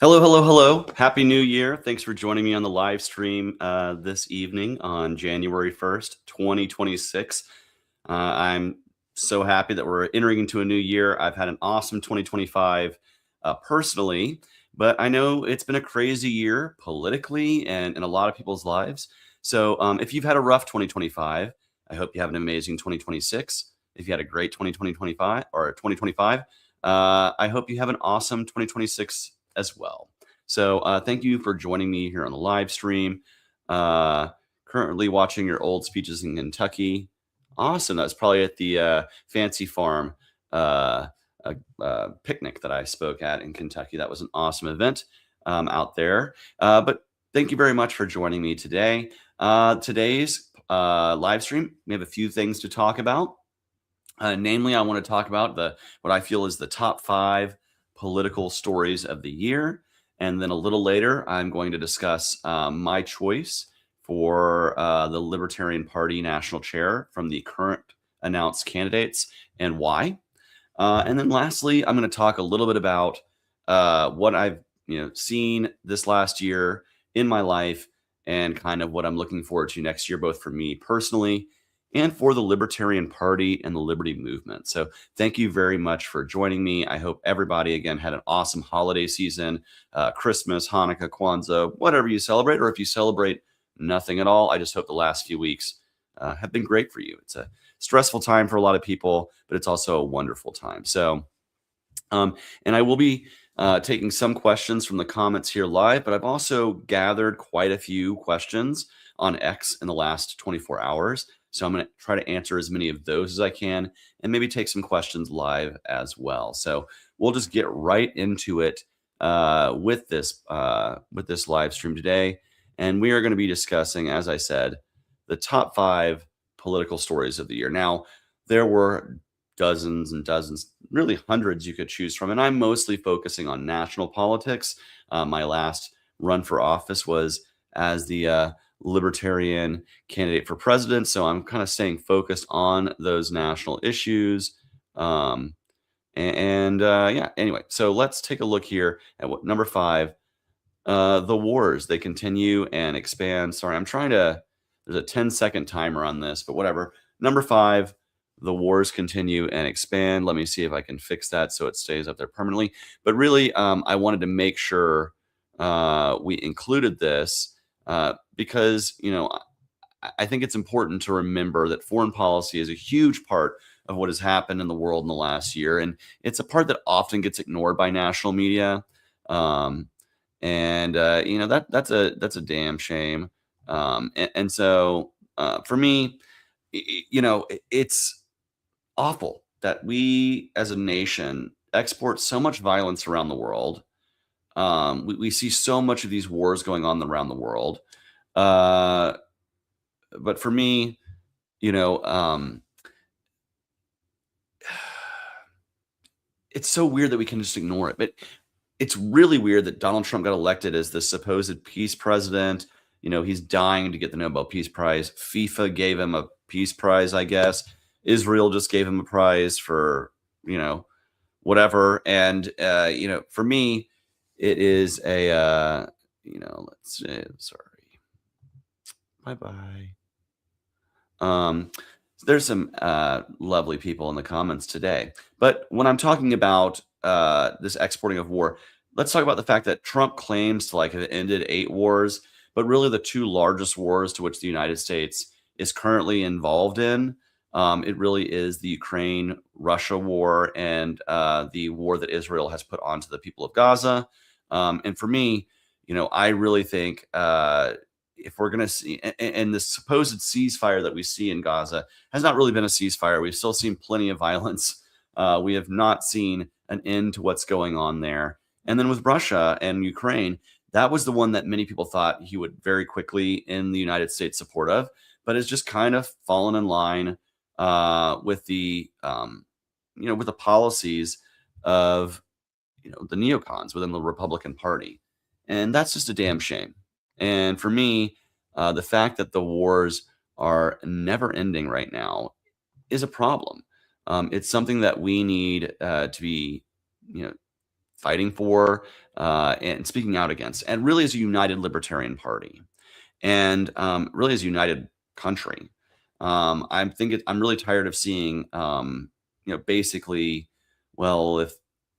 Hello, hello, hello. Happy New Year. Thanks for joining me on the live stream this evening on January 1st, 2026. I'm so happy that we're entering into a new year. I've had an awesome 2025 personally, but I know it's been a crazy year politically and in a lot of people's lives. So if you've had a rough 2025, I hope you have an amazing 2026. If you had a great 2025 or 2025, I hope you have an awesome 2026 as well. So thank you for joining me here on the live stream. Uh, Currently watching your old speeches in Kentucky. Awesome. That's probably at the Fancy Farm uh, picnic that I spoke at in Kentucky. That was an awesome event out there. But thank you very much for joining me today. Today's live stream, we have a few things to talk about. Namely, I want to talk about what I feel is the top 5 political stories of the year. And then a little later, I'm going to discuss my choice for the Libertarian Party national chair from the current announced candidates and why. And then lastly, I'm going to talk a little bit about what I've seen this last year in my life and kind of what I'm looking forward to next year, both for me personally and for the Libertarian Party and the Liberty Movement. So thank you very much for joining me. I hope everybody, again, had an awesome holiday season, Christmas, Hanukkah, Kwanzaa, whatever you celebrate, or if you celebrate nothing at all, I just hope the last few weeks have been great for you. It's a stressful time for a lot of people, but it's also a wonderful time. So, and I will be taking some questions from the comments here live, but I've also gathered quite a few questions on X in the last 24 hours. So I'm going to try to answer as many of those as I can and maybe take some questions live as well. So we'll just get right into it with this live stream today. And we are going to be discussing, as I said, the top 5 political stories of the year. Now, there were dozens and dozens, really hundreds you could choose from. And I'm mostly focusing on national politics. My last run for office was as the libertarian candidate for president. So I'm kind of staying focused on those national issues. Yeah, anyway, so let's take a look here at what number 5, the wars, they continue and expand. Sorry, there's a 10-second timer on this, but whatever. Number 5, the wars continue and expand. Let me see if I can fix that so it stays up there permanently. But really, I wanted to make sure we included this because, I think it's important to remember that foreign policy is a huge part of what has happened in the world in the last year. And it's a part that often gets ignored by national media. Um, and that's a damn shame. And so for me, it's awful that we as a nation export so much violence around the world. We see so much of these wars going on around the world. Uh, but for me, you know, um, it's so weird that we can just ignore it. But it's really weird that Donald Trump got elected as the supposed peace president. He's dying to get the Nobel Peace Prize. FIFA gave him a peace prize, I guess. Israel just gave him a prize for, whatever. And, for me, it is let's see, sorry. Bye bye. Um, there's some lovely people in the comments today. But when I'm talking about this exporting of war, let's talk about the fact that Trump claims to have ended 8 wars, but really the 2 largest wars to which the United States is currently involved in. It really is the Ukraine-Russia war and the war that Israel has put onto the people of Gaza. And for me, I really think if we're going to see, and the supposed ceasefire that we see in Gaza has not really been a ceasefire. We've still seen plenty of violence. We have not seen an end to what's going on there. And then with Russia and Ukraine, that was the one that many people thought he would very quickly in the United States support of, but has just kind of fallen in line with with the policies of the neocons within the Republican Party, and that's just a damn shame. And for me, the fact that the wars are never ending right now is a problem. It's something that we need to be, you know, fighting for and speaking out against, and really as a united libertarian party and really as a united country. I'm really tired of seeing, basically, well, if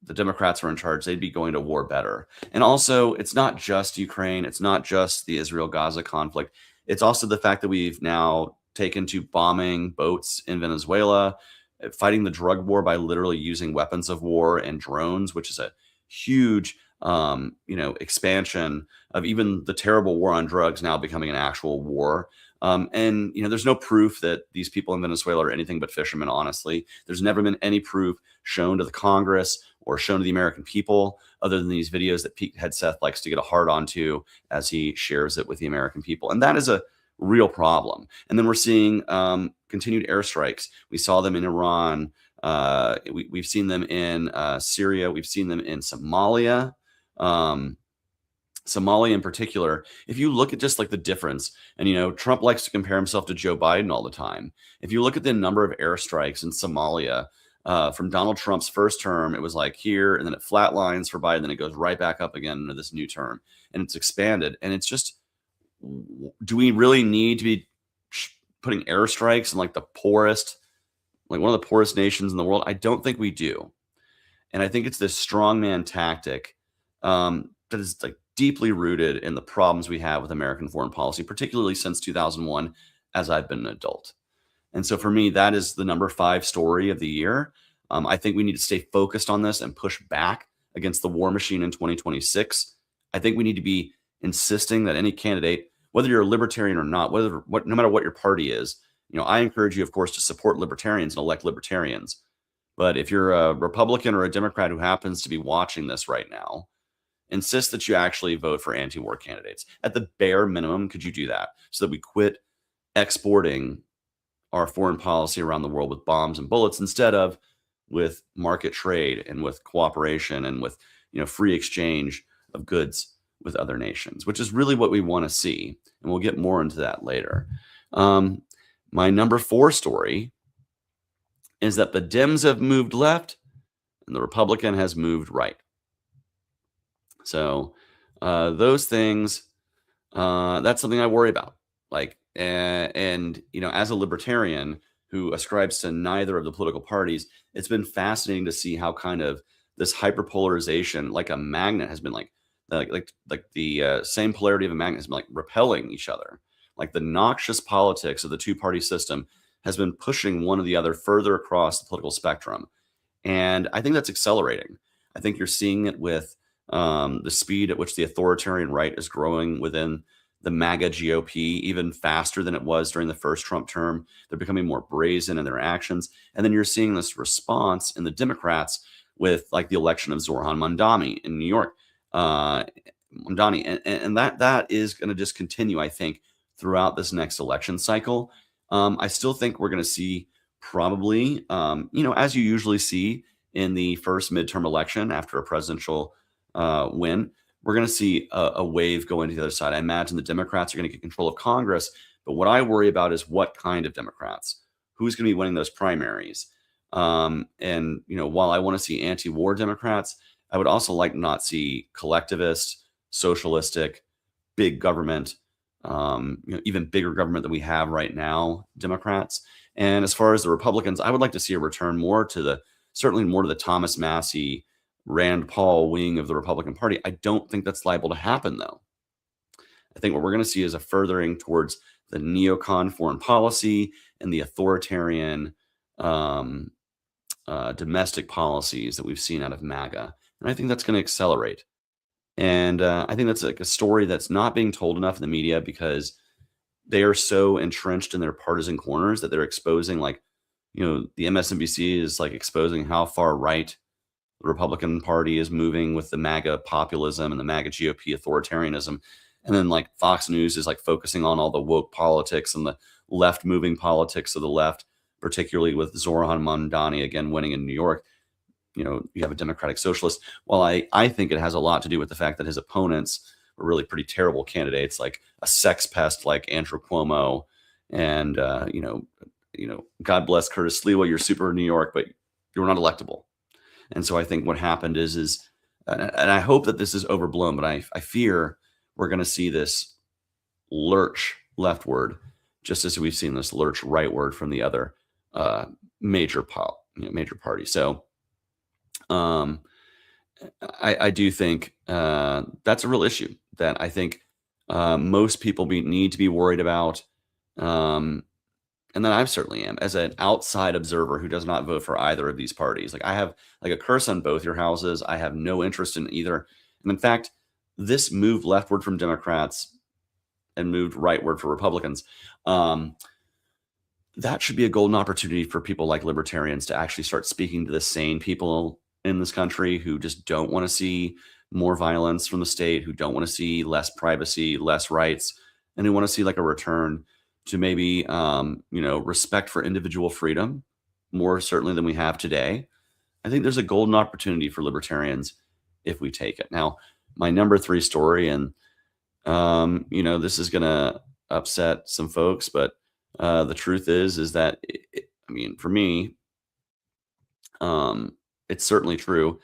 the Democrats were in charge, they'd be going to war better. And also, it's not just Ukraine, it's not just the Israel-Gaza conflict. It's also the fact that we've now taken to bombing boats in Venezuela, fighting the drug war by literally using weapons of war and drones, which is a huge, expansion of even the terrible war on drugs now becoming an actual war. And there's no proof that these people in Venezuela are anything but fishermen. Honestly, there's never been any proof shown to the Congress or shown to the American people, other than these videos that Pete Hegseth likes to get a hard onto as he shares it with the American people, and that is a real problem. And then we're seeing continued airstrikes. We saw them in Iran. We've seen them in Syria. We've seen them in Somalia. Somalia in particular, if you look at just like the difference, and Trump likes to compare himself to Joe Biden all the time. If you look at the number of airstrikes in Somalia from Donald Trump's first term, it was like here, and then it flatlines for Biden, then it goes right back up again into this new term, and it's expanded. And it's just, do we really need to be putting airstrikes in like the poorest, like one of the poorest nations in the world? I don't think we do. And I think it's this strongman tactic that is like deeply rooted in the problems we have with American foreign policy, particularly since 2001, as I've been an adult. And so for me, that is the number 5 story of the year. I think we need to stay focused on this and push back against the war machine in 2026. I think we need to be insisting that any candidate, whether you're a libertarian or not, no matter what your party is, I encourage you, of course, to support libertarians and elect libertarians. But if you're a Republican or a Democrat who happens to be watching this right now, insist that you actually vote for anti-war candidates. At the bare minimum, could you do that so that we quit exporting our foreign policy around the world with bombs and bullets instead of with market trade and with cooperation and with free exchange of goods with other nations, which is really what we want to see. And we'll get more into that later. My number 4 story is that the Dems have moved left and the Republican has moved right. So those things, that's something I worry about. And as a libertarian who ascribes to neither of the political parties, it's been fascinating to see how kind of this hyperpolarization, like a magnet, has been like the same polarity of a magnet has been like repelling each other. Like the noxious politics of the two-party system has been pushing one or the other further across the political spectrum. And I think that's accelerating. I think you're seeing it with the speed at which the authoritarian right is growing within the MAGA GOP, even faster than it was during the first Trump term. They're becoming more brazen in their actions. And then you're seeing this response in the Democrats with like the election of Zoran Mamdani in New York. Mamdani. And that is going to just continue, I think, throughout this next election cycle. I still think we're going to see probably, as you usually see in the first midterm election after a presidential win, we're going to see a wave go into the other side. I imagine the Democrats are going to get control of Congress. But what I worry about is what kind of Democrats, who's going to be winning those primaries. While I want to see anti-war Democrats, I would also like to not see collectivist, socialistic, big government, even bigger government than we have right now, Democrats. And as far as the Republicans, I would like to see a return certainly more to the Thomas Massie, Rand Paul wing of the Republican Party. I don't think that's liable to happen, though. I think what we're going to see is a furthering towards the neocon foreign policy and the authoritarian domestic policies that we've seen out of MAGA. And I think that's going to accelerate. And I think that's like a story that's not being told enough in the media because they are so entrenched in their partisan corners that they're exposing, the MSNBC is like exposing how far right the Republican Party is moving with the MAGA populism and the MAGA GOP authoritarianism. And then like Fox News is like focusing on all the woke politics and the left moving politics of the left, particularly with Zoran Mamdani again winning in New York. You have a Democratic Socialist. Well, I think it has a lot to do with the fact that his opponents were really pretty terrible candidates, like a sex pest like Andrew Cuomo, and God bless Curtis Sliwa, you're super New York, but you're not electable. And so I think what happened is and I hope that this is overblown, but I fear we're going to see this lurch leftward, just as we've seen this lurch rightward from the other uh, major party. So um, I do think that's a real issue that I think most people need to be worried about. Um, and then I certainly am as an outside observer who does not vote for either of these parties. Like I have like a curse on both your houses. I have no interest in either. And in fact, this move leftward from Democrats and moved rightward for Republicans. Um, that should be a golden opportunity for people like libertarians to actually start speaking to the sane people in this country who just don't want to see more violence from the state, who don't want to see less privacy, less rights, and who want to see like a return to maybe respect for individual freedom more certainly than we have today. I think there's a golden opportunity for libertarians if we take it. Now, my number three story, and this is going to upset some folks, but the truth is that I mean, for me, it's certainly true,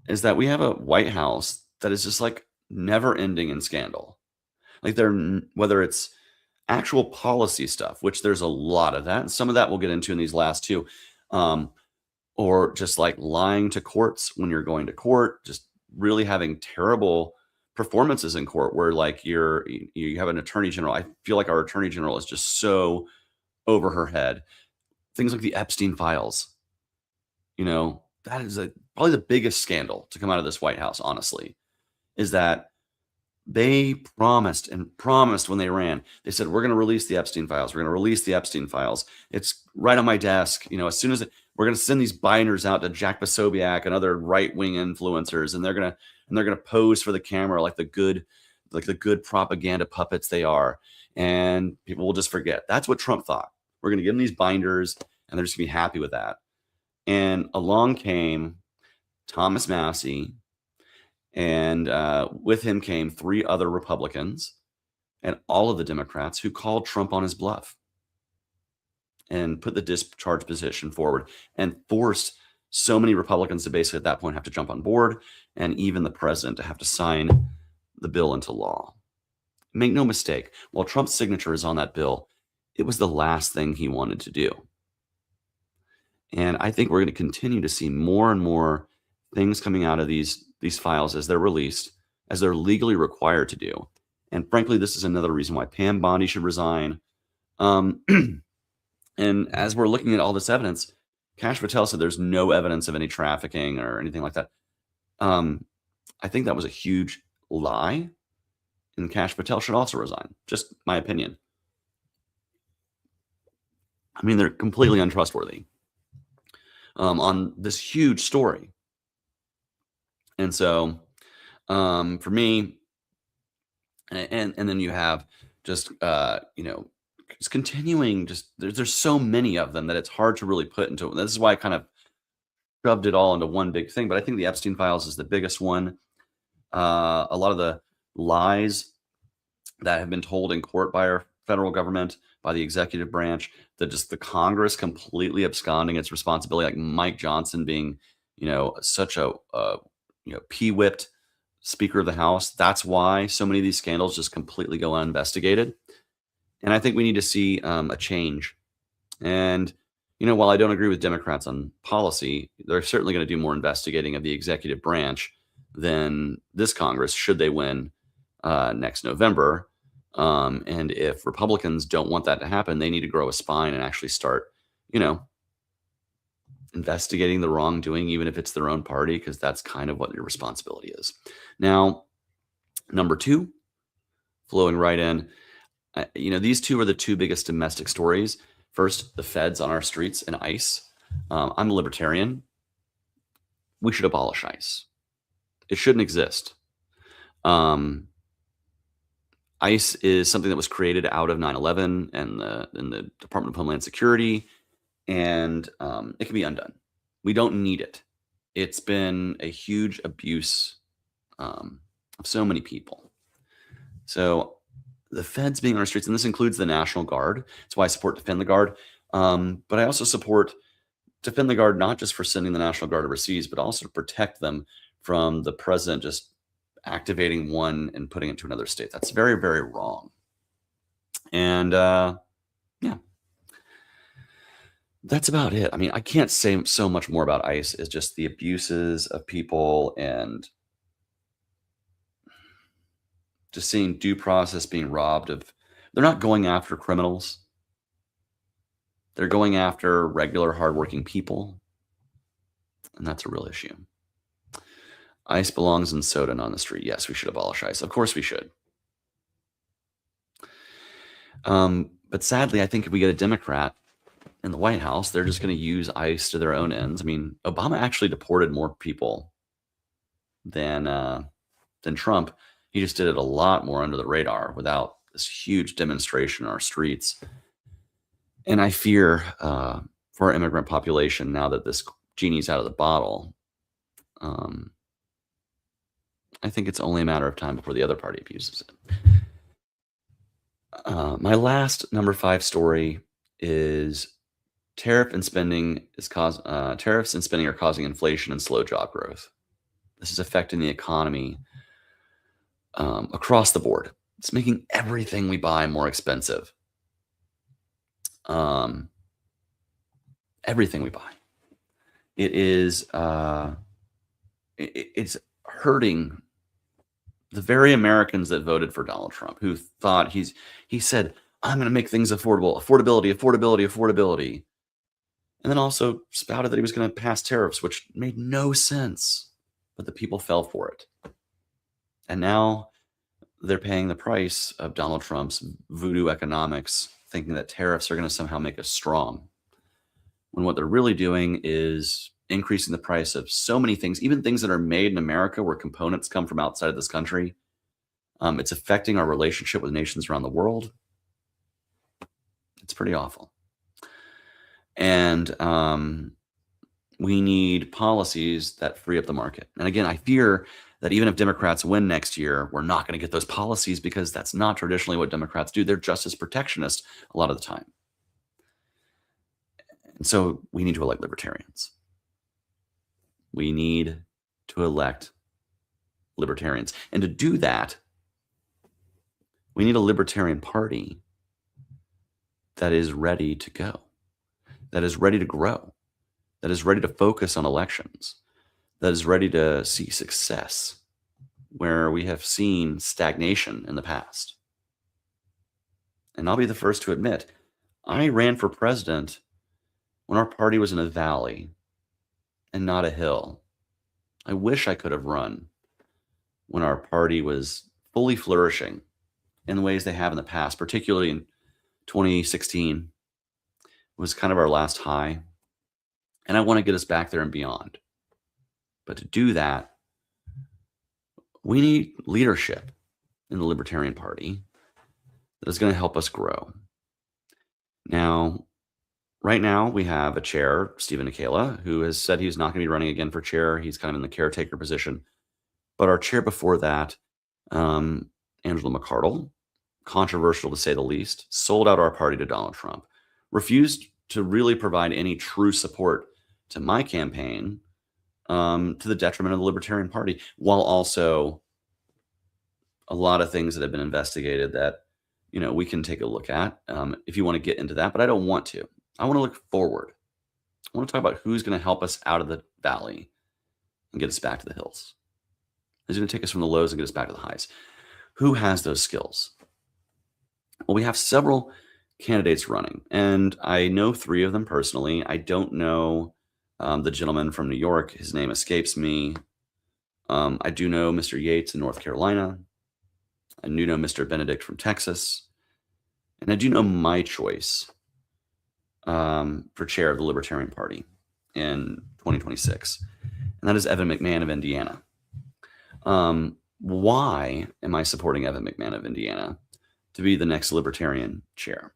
is that we have a White House that is just like never ending in scandal. Like whether it's actual policy stuff, which there's a lot of that, and some of that we'll get into in these last two, um, or just like lying to courts when you're going to court, just really having terrible performances in court where like you have an attorney general. I feel like our attorney general is just so over her head. Things like the Epstein files, that is probably the biggest scandal to come out of this White House, honestly, is that they promised and promised when they ran. They said, we're going to release the Epstein files. We're going to release the Epstein files. It's right on my desk. As soon as we're going to send these binders out to Jack Posobiec and other right-wing influencers, and they're going to pose for the camera like the good propaganda puppets they are. And people will just forget. That's what Trump thought. We're going to give them these binders and they're just going to be happy with that. And along came Thomas Massie, and with him came three other Republicans and all of the Democrats who called Trump on his bluff and put the discharge position forward and forced so many Republicans to basically at that point have to jump on board, and even the president to have to sign the bill into law. Make no mistake, while Trump's signature is on that bill, it was the last thing he wanted to do. And I think we're going to continue to see more and more things coming out of these files as they're released, as they're legally required to do. And frankly, this is another reason why Pam Bondi should resign. And as we're looking at all this evidence, Kash Patel said there's no evidence of any trafficking or anything like that. I think that was a huge lie. And Kash Patel should also resign. Just my opinion. I mean, they're completely untrustworthy on this huge story. And so for me, and then you have just, it's continuing, just there's so many of them that it's hard to really put into. This is why I kind of shoved it all into one big thing. But I think the Epstein files is the biggest one. A lot of the lies that have been told in court by our federal government, by the executive branch, that just the Congress completely absconding its responsibility, like Mike Johnson being, such a p-whipped Speaker of the House. That's why so many of these scandals just completely go uninvestigated. And I think we need to see a change. And, while I don't agree with Democrats on policy, they're certainly going to do more investigating of the executive branch than this Congress, should they win next November. And if Republicans don't want that to happen, they need to grow a spine and actually start, investigating the wrongdoing, even if it's their own party, because that's kind of what your responsibility is. Now, number two, flowing right in, these two are the two biggest domestic stories. First, the feds on our streets and ICE. I'm a libertarian. We should abolish ICE. It shouldn't exist. ICE is something that was created out of 9/11 and the Department of Homeland Security, and it can be undone. We don't need it. It's been a huge abuse of so many people. So the feds being on our streets, and this includes the National Guard. That's why I support Defend the Guard. But I also support Defend the Guard, not just for sending the National Guard overseas, but also to protect them from the president just activating one and putting it to another state. That's very, very wrong. And yeah, that's about it. I mean, I can't say so much more about ICE. It's just the abuses of people and just seeing due process being robbed of. They're not going after criminals. They're going after regular, hardworking people. And that's a real issue. ICE belongs in soda, not on the street. Yes, we should abolish ICE. Of course we should. But sadly, I think if we get a Democrat in the White House, they're just going to use ICE to their own ends. I mean, Obama actually deported more people than Trump. He just did it a lot more under the radar without this huge demonstration in our streets. And I fear for our immigrant population, now that this genie's out of the bottle, I think it's only a matter of time before the other party abuses it. My last number 5 story is tariffs and spending are causing inflation and slow job growth. This is affecting the economy across the board. It's making everything we buy more expensive. Everything we buy. It is it's hurting the very Americans that voted for Donald Trump, who thought he said, I'm going to make things affordable, affordability. And then also spouted that he was going to pass tariffs, which made no sense, but the people fell for it. And now they're paying the price of Donald Trump's voodoo economics, thinking that tariffs are going to somehow make us strong, when what they're really doing is increasing the price of so many things, even things that are made in America where components come from outside of this country. It's affecting our relationship with nations around the world. It's pretty awful. And we need policies that free up the market. And again, I fear that even if Democrats win next year, we're not going to get those policies, because that's not traditionally what Democrats do. They're just as protectionist a lot of the time. And so we need to elect libertarians. We need to elect libertarians. And to do that, we need a libertarian party that is ready to go, that is ready to grow, that is ready to focus on elections, that is ready to see success where we have seen stagnation in the past. And I'll be the first to admit, I ran for president when our party was in a valley and not a hill. I wish I could have run when our party was fully flourishing in the ways they have in the past, particularly in 2016 was kind of our last high. And I want to get us back there and beyond. But to do that, we need leadership in the Libertarian Party that is going to help us grow. Now, right now, we have a chair, Stephen Nikela, who has said he's not going to be running again for chair. He's kind of in the caretaker position. But our chair before that, Angela McArdle, controversial to say the least, sold out our party to Donald Trump, refused to really provide any true support to my campaign, to the detriment of the Libertarian Party, while also a lot of things that have been investigated that, we can take a look at if you want to get into that, but I don't want to. I want to look forward. I want to talk about who's going to help us out of the valley and get us back to the hills. Who's going to take us from the lows and get us back to the highs? Who has those skills? Well, we have several candidates running, and I know 3 of them personally. I don't know the gentleman from New York. His name escapes me. I do know Mr. Yates in North Carolina. I do know Mr. Benedict from Texas. And I do know my choice for chair of the Libertarian Party in 2026. And that is Evan McMahon of Indiana. Why am I supporting Evan McMahon of Indiana to be the next Libertarian chair?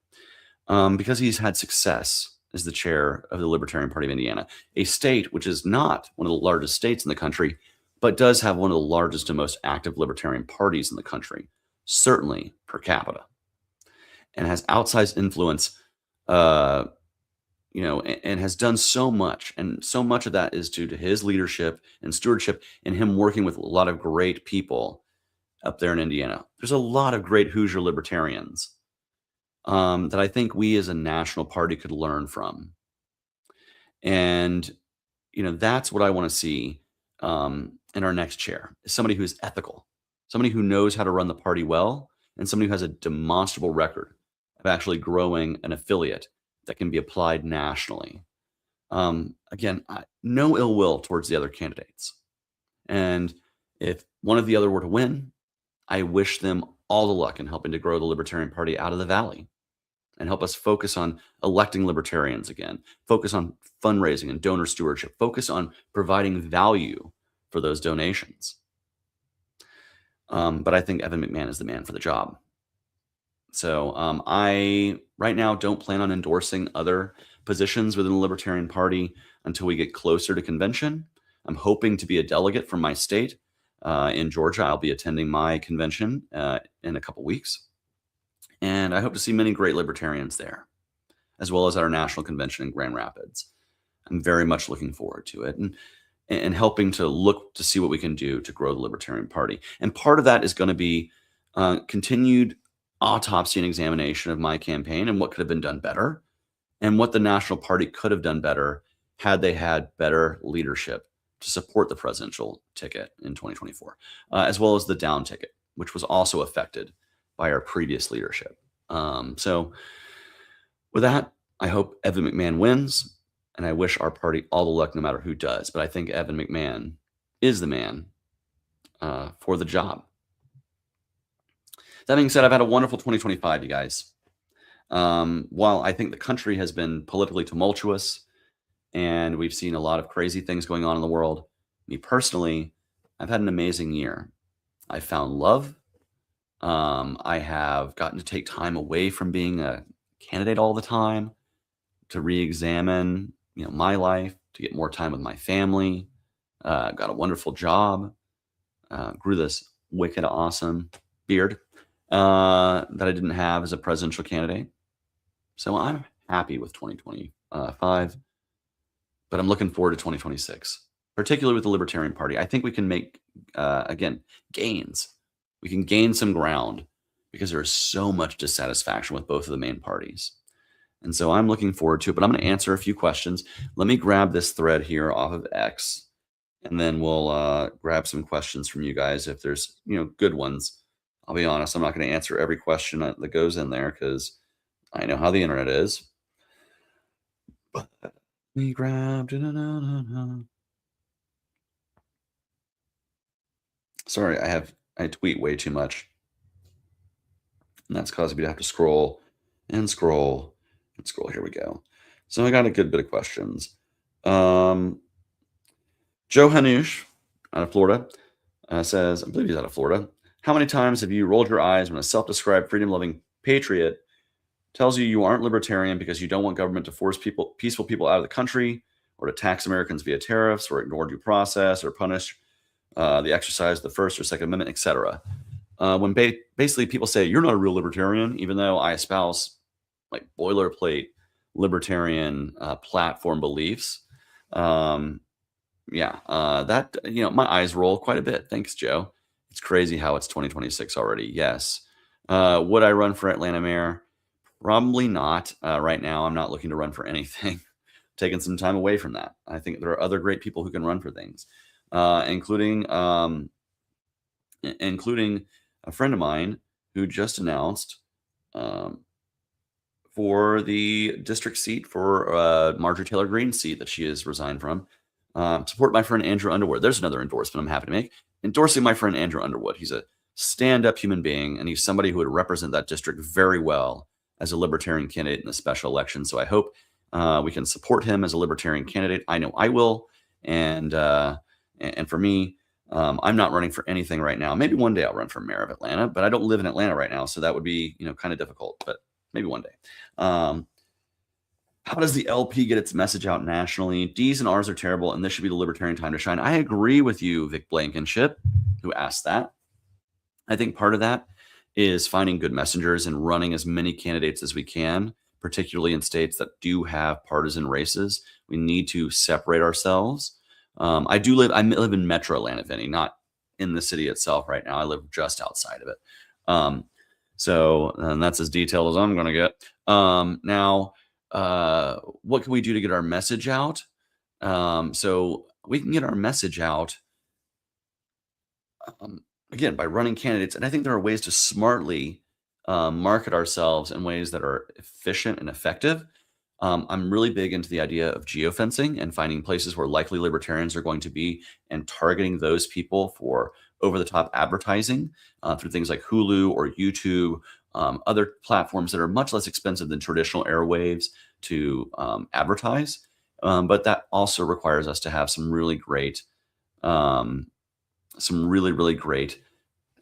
Because he's had success as the chair of the Libertarian Party of Indiana, a state which is not one of the largest states in the country, but does have one of the largest and most active Libertarian parties in the country, certainly per capita, and has outsized influence and has done so much. And so much of that is due to his leadership and stewardship and him working with a lot of great people up there in Indiana. There's a lot of great Hoosier libertarians that I think we as a national party could learn from. And, that's what I want to see in our next chair, is somebody who is ethical, somebody who knows how to run the party well, and somebody who has a demonstrable record of actually growing an affiliate that can be applied nationally. Again, no ill will towards the other candidates. And if one of the other were to win, I wish them all the luck in helping to grow the Libertarian Party out of the valley and help us focus on electing libertarians again, focus on fundraising and donor stewardship, focus on providing value for those donations. But I think Evan McMahon is the man for the job. So I right now don't plan on endorsing other positions within the Libertarian Party until we get closer to convention. I'm hoping to be a delegate from my state in Georgia. I'll be attending my convention in a couple weeks. And I hope to see many great libertarians there, as well as at our national convention in Grand Rapids. I'm very much looking forward to it and helping to look to see what we can do to grow the Libertarian Party. And part of that is going to be continued autopsy and examination of my campaign and what could have been done better and what the national party could have done better had they had better leadership to support the presidential ticket in 2024, as well as the down ticket, which was also affected by our previous leadership. So with that, I hope Evan McMahon wins, and I wish our party all the luck no matter who does. But I think Evan McMahon is the man for the job. That being said, I've had a wonderful 2025, you guys. While I think the country has been politically tumultuous and we've seen a lot of crazy things going on in the world, me personally, I've had an amazing year. I found love. I have gotten to take time away from being a candidate all the time to re-examine, my life, to get more time with my family. Got a wonderful job. Grew this wicked awesome beard that I didn't have as a presidential candidate. So I'm happy with 2025, but I'm looking forward to 2026, particularly with the Libertarian Party. I think we can make, again, gains. We can gain some ground because there is so much dissatisfaction with both of the main parties. And so I'm looking forward to it, but I'm going to answer a few questions. Let me grab this thread here off of X, and then we'll grab some questions from you guys if there's, good ones. I'll be honest, I'm not going to answer every question that goes in there because I know how the internet is. But let me grab. Sorry, I tweet way too much. And that's causing me to have to scroll and scroll and scroll. Here we go. So I got a good bit of questions. Joe Hanush out of Florida says, I believe he's out of Florida. How many times have you rolled your eyes when a self-described freedom-loving patriot tells you you aren't libertarian because you don't want government to force peaceful people out of the country, or to tax Americans via tariffs, or ignore due process, or punish the exercise of the First or Second Amendment, etc.? When basically people say you're not a real libertarian, even though I espouse like boilerplate libertarian platform beliefs. That my eyes roll quite a bit. Thanks, Joe. It's crazy how it's 2026 already. Yes. Would I run for Atlanta mayor? Probably not. Right now, I'm not looking to run for anything. Taking some time away from that. I think there are other great people who can run for things, including a friend of mine who just announced for the district seat for Marjorie Taylor Greene's seat that she has resigned from. Support my friend Andrew Underwood. There's another endorsement I'm happy to make. Endorsing my friend Andrew Underwood. He's a stand-up human being, and he's somebody who would represent that district very well as a libertarian candidate in the special election. So I hope we can support him as a libertarian candidate. I know I will. And for me, I'm not running for anything right now. Maybe one day I'll run for mayor of Atlanta, but I don't live in Atlanta right now, so that would be kind of difficult. But maybe one day. How does the LP get its message out nationally? D's and R's are terrible, and this should be the libertarian time to shine. I agree with you, Vic Blankenship, who asked that. I think part of that is finding good messengers and running as many candidates as we can, particularly in states that do have partisan races. We need to separate ourselves. I live in Metro Atlanta, Vinny, not in the city itself right now. I live just outside of it. Um, and that's as detailed as I'm going to get. Now, what can we do to get our message out? So we can get our message out again by running candidates, and I think there are ways to smartly market ourselves in ways that are efficient and effective. I'm really big into the idea of geofencing and finding places where likely libertarians are going to be and targeting those people for over the top advertising through things like Hulu or YouTube, other platforms that are much less expensive than traditional airwaves to advertise. But that also requires us to have some really great, really great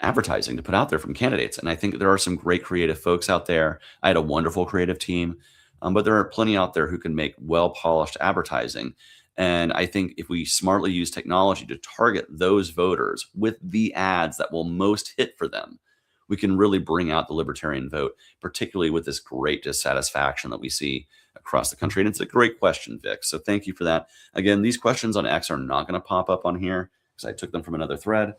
advertising to put out there from candidates. And I think there are some great creative folks out there. I had a wonderful creative team, but there are plenty out there who can make well polished advertising. And I think if we smartly use technology to target those voters with the ads that will most hit for them, we can really bring out the libertarian vote, particularly with this great dissatisfaction that we see across the country. And it's a great question, Vic. So thank you for that. Again, these questions on X are not going to pop up on here because I took them from another thread.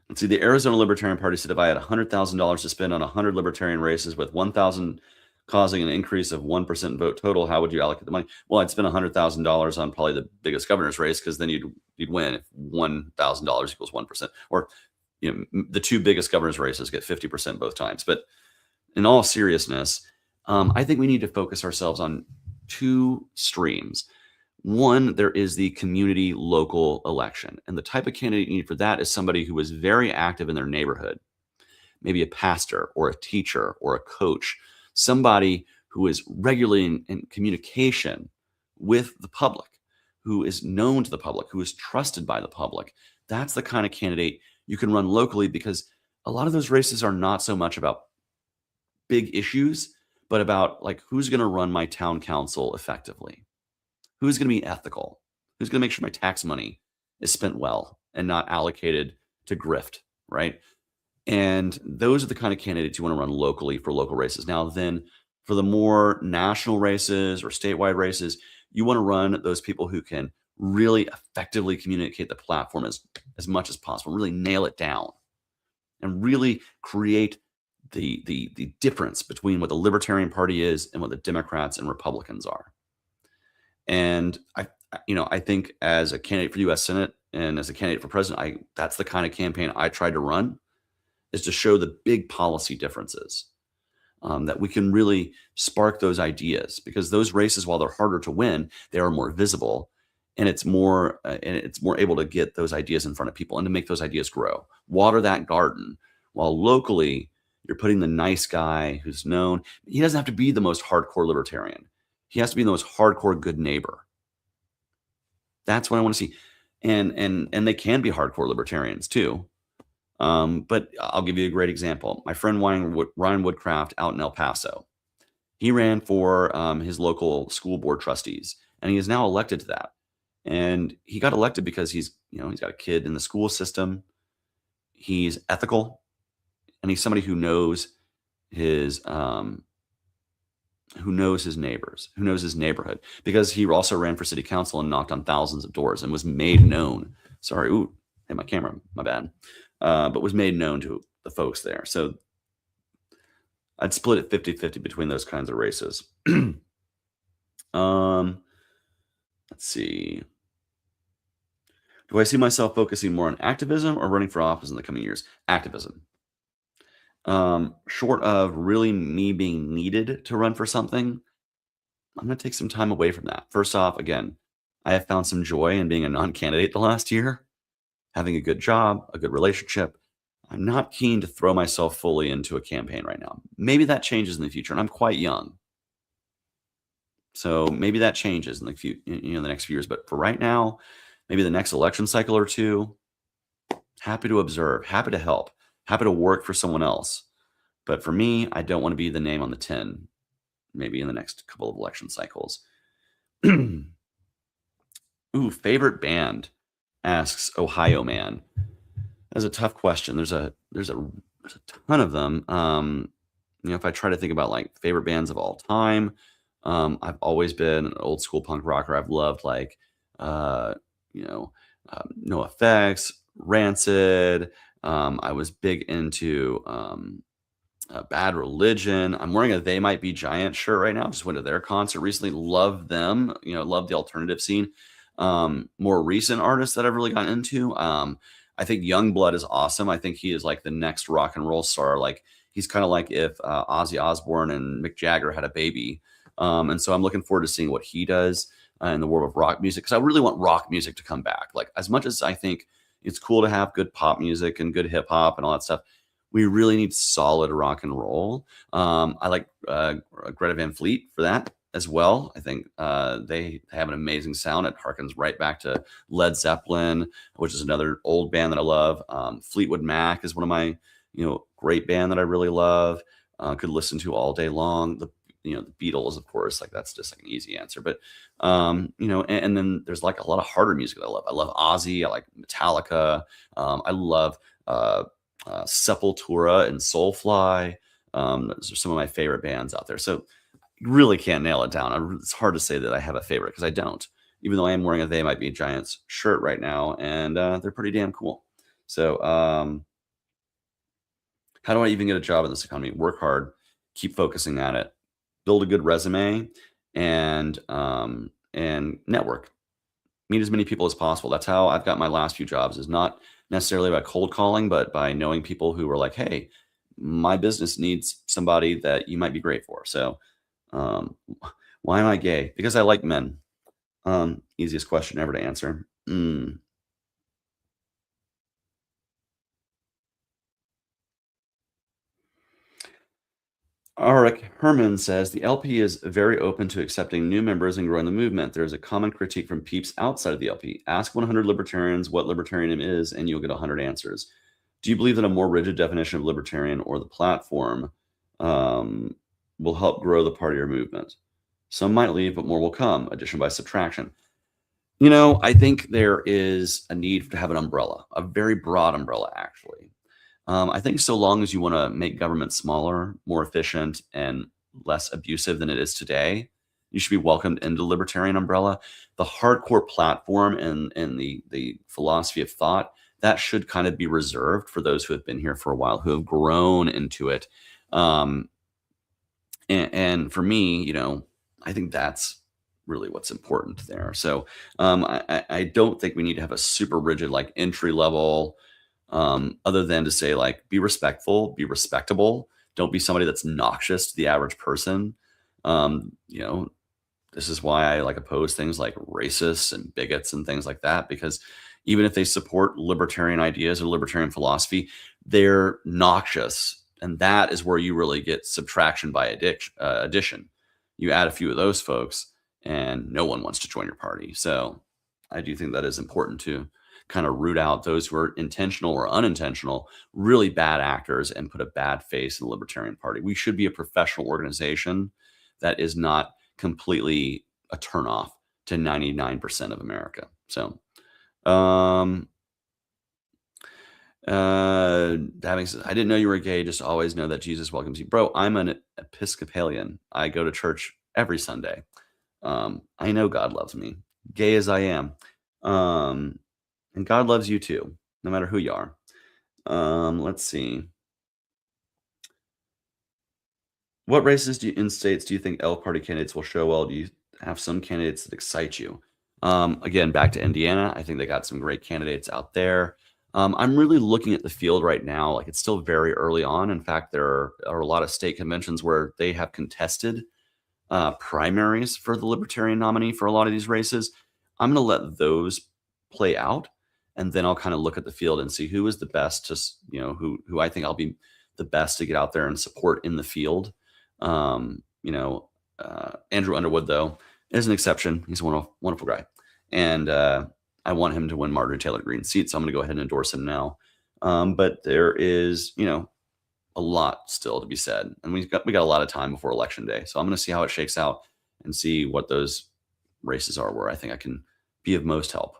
Let's see. The Arizona Libertarian Party said if I had $100,000 to spend on 100 libertarian races with 1,000 causing an increase of 1% vote total, how would you allocate the money? Well, I'd spend $100,000 on probably the biggest governor's race because then you'd win if $1,000 equals 1%, or the two biggest governor's races get 50% both times. But in all seriousness, I think we need to focus ourselves on two streams. One, there is the community local election. And the type of candidate you need for that is somebody who is very active in their neighborhood, maybe a pastor or a teacher or a coach, somebody who is regularly in communication with the public, who is known to the public, who is trusted by the public. That's the kind of candidate you can run locally, because a lot of those races are not so much about big issues, but about like, who's going to run my town council effectively? Who's going to be ethical? Who's going to make sure my tax money is spent well and not allocated to grift, right? And those are the kind of candidates you want to run locally for local races. Now, then for the more national races or statewide races, you want to run those people who can really effectively communicate the platform as much as possible, really nail it down, and really create the difference between what the Libertarian Party is and what the Democrats and Republicans are. And I think as a candidate for U.S. Senate and as a candidate for president, that's the kind of campaign I tried to run, is to show the big policy differences, that we can really spark those ideas, because those races, while they're harder to win, they are more visible, and it's more able to get those ideas in front of people and to make those ideas grow. Water that garden, while locally you're putting the nice guy who's known. He doesn't have to be the most hardcore libertarian. He has to be the most hardcore good neighbor. That's what I want to see. And they can be hardcore libertarians too. But I'll give you a great example. My friend Ryan Woodcraft out in El Paso, he ran for his local school board trustees, and he is now elected to that. And he got elected because he's got a kid in the school system. He's ethical, and he's somebody who knows his neighbors, who knows his neighborhood, because he also ran for city council and knocked on thousands of doors and was made known. Sorry, hit my camera, my bad. But was made known to the folks there. So I'd split it 50-50 between those kinds of races. Let's see. Do I see myself focusing more on activism or running for office in the coming years? Activism. Short of really me being needed to run for something, I'm going to take some time away from that. First off, again, I have found some joy in being a non-candidate the last year, having a good job, a good relationship. I'm not keen to throw myself fully into a campaign right now. Maybe that changes in the future, and I'm quite young. So maybe that changes in the next few years. But for right now, maybe the next election cycle or two, happy to observe, happy to help, happy to work for someone else. But for me, I don't want to be the name on the tin, maybe in the next couple of election cycles. Ooh, favorite band, asks Ohio Man. That's a tough question. There's a there's a ton of them. If I try to think about like favorite bands of all time, I've always been an old school punk rocker. I've loved like, uh, you know, No Effects, Rancid. I was big into Bad Religion. I'm wearing a They Might Be Giant shirt right now. Just went to their concert recently. Love them. Love the alternative scene. More recent artists that I've really gotten into. I think Youngblood is awesome. I think he is like the next rock and roll star. Like he's kind of like if Ozzy Osbourne and Mick Jagger had a baby. And so I'm looking forward to seeing what he does in the world of rock music because I really want rock music to come back. Like as much as I think it's cool to have good pop music and good hip hop and all that stuff, we really need solid rock and roll. I like Greta Van Fleet for that as well. I think they have an amazing sound. It harkens right back to Led Zeppelin, which is another old band that I love. Fleetwood Mac is one of my great band that I really love. Could listen to all day long. The Beatles, of course, like that's just like an easy answer. But and then there's like a lot of harder music that I love. I love Ozzy. I like Metallica. I love Sepultura and Soulfly. Those are some of my favorite bands out there. So you really can't nail it down. It's hard to say that I have a favorite because I don't, even though I am wearing a They Might Be Giants shirt right now, and they're pretty damn cool. So how do I even get a job in this economy? Work hard, keep focusing at it, build a good resume, and network. Meet as many people as possible. That's how I've got my last few jobs, is not necessarily by cold calling, but by knowing people who were like, hey, my business needs somebody that you might be great for. So, um, why am I gay? Because I like men. Easiest question ever to answer. Arik Herman says the LP is very open to accepting new members and growing the movement. There is a common critique from peeps outside of the LP. Ask 100 libertarians what libertarianism is, and you'll get 100 answers. Do you believe that a more rigid definition of libertarian or the platform um, will help grow the party or movement? Some might leave, but more will come. Addition by subtraction. I think there is a need to have an umbrella, a very broad umbrella, actually. I think so long as you want to make government smaller, more efficient, and less abusive than it is today, you should be welcomed into the libertarian umbrella. The hardcore platform and the philosophy of thought, that should kind of be reserved for those who have been here for a while, who have grown into it. Um, and for me, I think that's really what's important there. So I don't think we need to have a super rigid like entry level, other than to say like be respectful, be respectable. Don't be somebody that's noxious to the average person. Um, you know, this is why I like oppose things like racists and bigots and things like that, because even if they support libertarian ideas or libertarian philosophy, they're noxious. And that is where you really get subtraction by addition. You add a few of those folks, and no one wants to join your party. So I do think that is important to kind of root out those who are intentional or unintentional, really bad actors, and put a bad face in the Libertarian Party. We should be a professional organization that is not completely a turnoff to 99% of America. So, um, having said, I didn't know you were gay. Just always know that Jesus welcomes you, bro. I'm an Episcopalian. I go to church every Sunday. I know God loves me, gay as I am, and God loves you too, no matter who you are. Let's see. What races in states do you think L party candidates will show well? Do you have some candidates that excite you? Again, back to Indiana. I think they got some great candidates out there. I'm really looking at the field right now. Like it's still very early on. In fact, there are a lot of state conventions where they have contested primaries for the Libertarian nominee for a lot of these races. I'm going to let those play out, and then I'll kind of look at the field and see who is the best to, who I think I'll be the best to get out there and support in the field. Um, you know, Andrew Underwood, though, is an exception. He's a wonderful guy. And I want him to win Marjorie Taylor Greene's seat, so I'm going to go ahead and endorse him now. But there is, a lot still to be said, and we got a lot of time before election day. So I'm going to see how it shakes out and see what those races are where I think I can be of most help.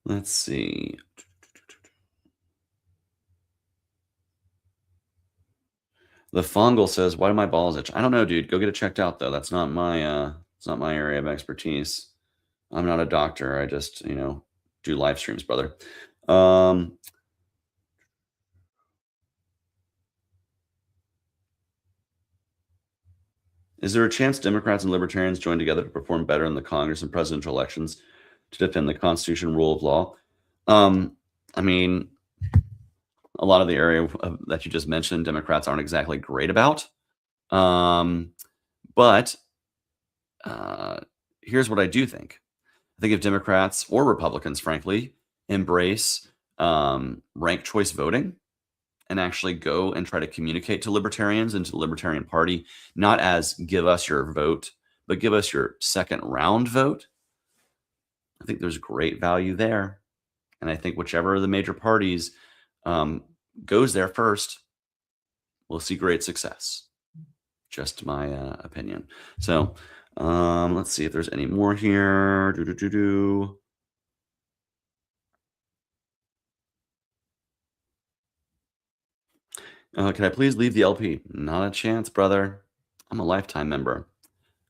Let's see. The fungal says, "Why do my balls itch?" I don't know, dude. Go get it checked out, though. That's not my it's not my area of expertise. I'm not a doctor. I just, do live streams, brother. Um, is there a chance Democrats and libertarians join together to perform better in the Congress and presidential elections to defend the Constitution, rule of law? Um, I mean, a lot of the area that you just mentioned, Democrats aren't exactly great about. Um, but uh, here's what I do think. I think if Democrats or Republicans, frankly, embrace ranked choice voting and actually go and try to communicate to libertarians and to the Libertarian Party, not as give us your vote, but give us your second round vote, I think there's great value there. And I think whichever of the major parties um, goes there first, we'll see great success. Just my opinion. So let's see if there's any more here. Can I please leave the LP? Not a chance, brother. I'm a lifetime member.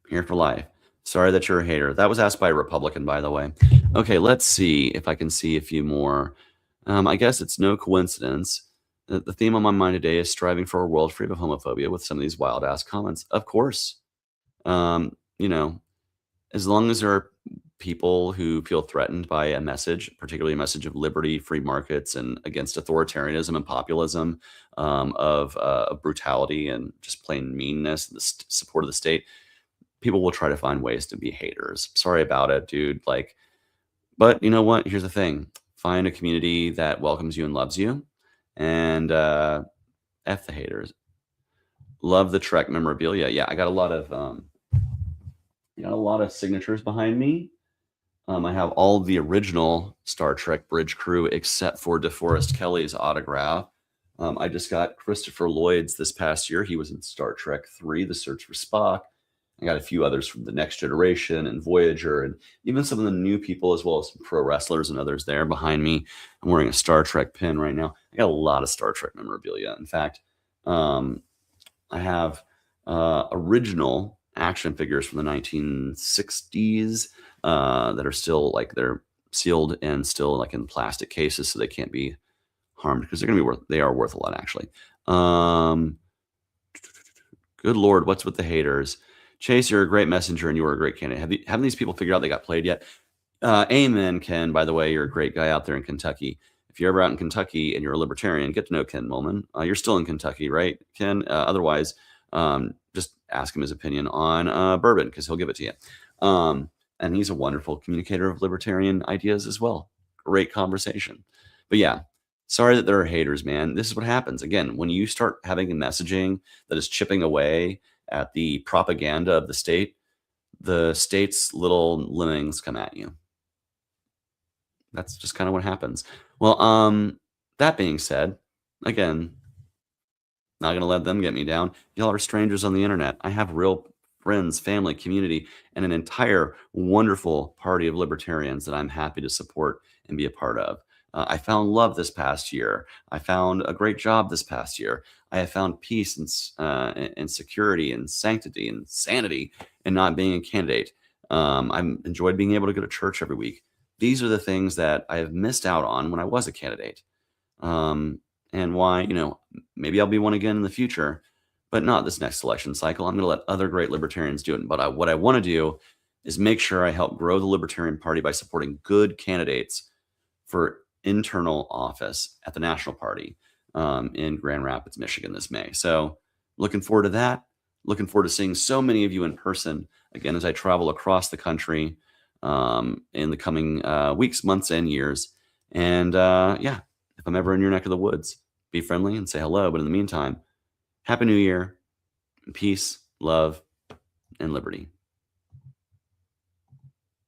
Here for life. Sorry that you're a hater. That was asked by a Republican, by the way. Okay, let's see if I can see a few more. I guess it's no coincidence that the theme on my mind today is striving for a world free of homophobia with some of these wild ass comments. Of course. Um, you know, as long as there are people who feel threatened by a message, particularly a message of liberty, free markets, and against authoritarianism and populism, of brutality and just plain meanness, the support of the state, people will try to find ways to be haters. Sorry about it, dude. Like, but you know what? Here's the thing: find a community that welcomes you and loves you, and f the haters. Love the Trek memorabilia. Yeah, I got a lot of signatures behind me. I have all the original Star Trek bridge crew except for DeForest Kelly's autograph. I just got Christopher Lloyd's this past year. He was in Star Trek 3, The Search for Spock. I got a few others from The Next Generation and Voyager, and even some of the new people, as well as some pro wrestlers and others there behind me. I'm wearing a Star Trek pin right now. I got a lot of Star Trek memorabilia. In fact, um, I have original action figures from the 1960s that are still like they're sealed and still like in plastic cases, so they can't be harmed because they are worth a lot actually. Good Lord, what's with the haters? Chase, you're a great messenger and you are a great candidate. Haven't these people figured out they got played yet? Amen, Ken. By the way, you're a great guy out there in Kentucky. If you're ever out in Kentucky and you're a libertarian, get to know Ken Molman. You're still in Kentucky, right, Ken? Otherwise, just ask him his opinion on bourbon because he'll give it to you. And he's a wonderful communicator of libertarian ideas as well. Great conversation. But yeah, sorry that there are haters, man. This is what happens. Again, when you start having a messaging that is chipping away at the propaganda of the state's little lemmings come at you. That's just kind of what happens. Well, that being said, again, not gonna let them get me down. Y'all are strangers on the internet. I have real friends, family, community, and an entire wonderful party of libertarians that I'm happy to support and be a part of. I found love this past year. I found a great job this past year. I have found peace and security and sanctity and sanity in not being a candidate. I've enjoyed being able to go to church every week. These are the things that I have missed out on when I was a candidate. And why, maybe I'll be one again in the future, but not this next election cycle. I'm going to let other great libertarians do it. But what I want to do is make sure I help grow the Libertarian Party by supporting good candidates for internal office at the National Party in Grand Rapids, Michigan this May. So looking forward to that. Looking forward to seeing so many of you in person again as I travel across the country in the coming weeks, months, and years. And yeah, if I'm ever in your neck of the woods, be friendly and say hello. But in the meantime, Happy New Year, peace, love, and liberty.